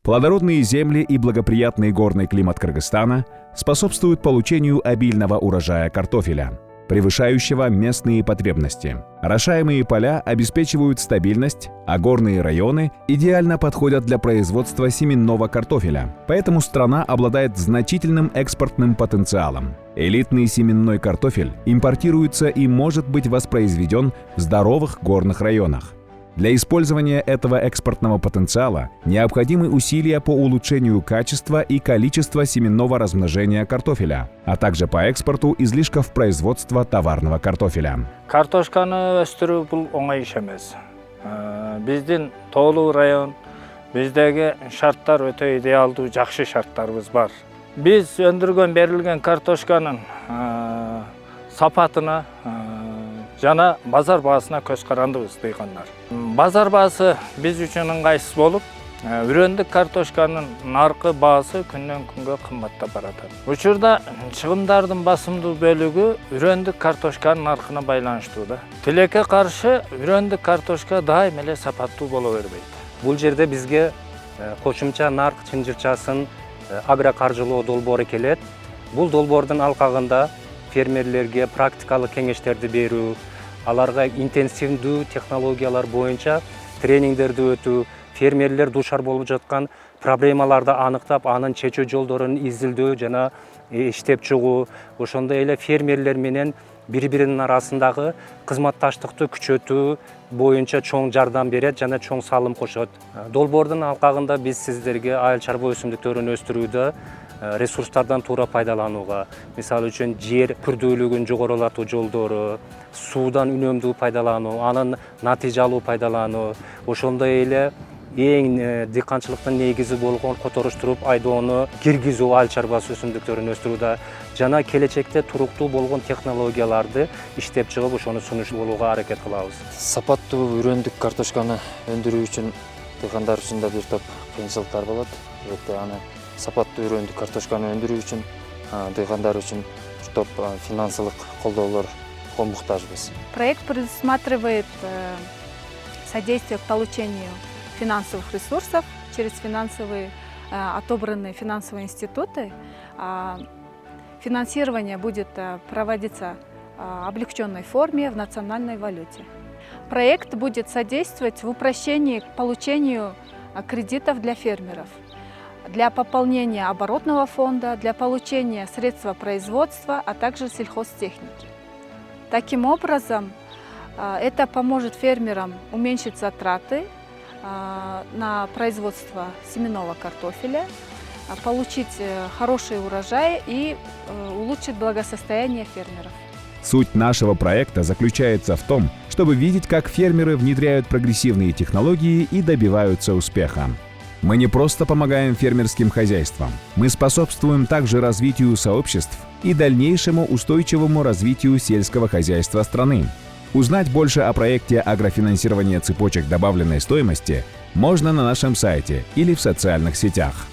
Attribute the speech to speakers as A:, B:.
A: Плодородные земли и благоприятный горный климат Кыргызстана способствуют получению обильного урожая картофеля, превышающего местные потребности. Орошаемые поля обеспечивают стабильность, а горные районы идеально подходят для производства семенного картофеля, поэтому страна обладает значительным экспортным потенциалом. Элитный семенной картофель импортируется и может быть воспроизведен в здоровых горных районах. Для использования этого экспортного потенциала необходимы усилия по улучшению качества и количества семенного размножения картофеля, а также по экспорту излишков производства товарного картофеля.
B: Картошканы өстүрүү бул оңой иш эмес. Биздин тоолуу район, биздеги шарттар өтө идеалдуу, жакшы шарттарыбыз бар. Биз өндүргөн берилген картошканын сапатына жана базар баасына көз карандыбыз дыйкандар. Базар баасы биз үчүн ыңгайсыз болуп, үрөндүк картошканын наркы баасы күндөн күнгө кымбаттап баратат. Учурда чыгымдардын басымдуу бөлүгү үрөндүк картошканын наркына байланыштуу да. Тилекке каршы үрөндүк картошка дайым эле сапаттуу боло бербейт.
C: Бул жерде бизге кошумча нарк чынжырчасын агрокаржылоо долбоору келет. Бул долбоордун алкагында фермерлерге практикалык кеңештерди берүү, аларга интенсивдүү технологиялар боюнча тренингдерди өтүү, фермерлер душар болуп жаткан проблемаларды аныктап, анын чечүү жолдорун изилдөө жана иштеп чыгуу, ошондой эле фермерлер менен бири-биринин арасындагы кызматташтыкты күчөтүү боюнча чоң жардам берет жана чоң салым кошот. Долбоордун алкагында биз сиздерге айыл чарба өсүмдүктөрүн өстүрүүдө ресурстардан туура пайдаланууга, мисалы үчүн жер күрдүүлүгүн жогорулатуу жолдору, суудан үнөмдүү пайдалануу, анын натыйжалуу пайдалануу, ошондой эле эң дыйканчылыктын негизи болгон которуштуруп айдоону киргизүү айыл чарбасы өсүмдүктөрүн өстүрүүдө жана келечекте туруктуу болгон технологияларды иштеп чыгып ошону сунуш болууга аракет кылабыз.
D: Сапаттуу үрөндүк картошканы өндүрүү үчүн дыйкандар үчүн да бир топ кыйынчылыктар болот. Аны сапаттуу үрөндүк картошканы өндүрүү үчүн дыйкандар үчүн бир топ финансылык колдоолорго муктажбыз.
E: Проект предусматривает содействие к получению финансовых ресурсов через отобранные финансовые институты. Финансирование будет проводиться в облегченной форме в национальной валюте. Проект будет содействовать в упрощении к получению кредитов для фермеров, для пополнения оборотного фонда, для получения средств производства, а также сельхозтехники. Таким образом, это поможет фермерам уменьшить затраты на производство семенного картофеля, получить хороший урожай и улучшить благосостояние фермеров.
A: Суть нашего проекта заключается в том, чтобы видеть, как фермеры внедряют прогрессивные технологии и добиваются успеха. Мы не просто помогаем фермерским хозяйствам, мы способствуем также развитию сообществ и дальнейшему устойчивому развитию сельского хозяйства страны. Узнать больше о проекте агрофинансирования цепочек добавленной стоимости можно на нашем сайте или в социальных сетях.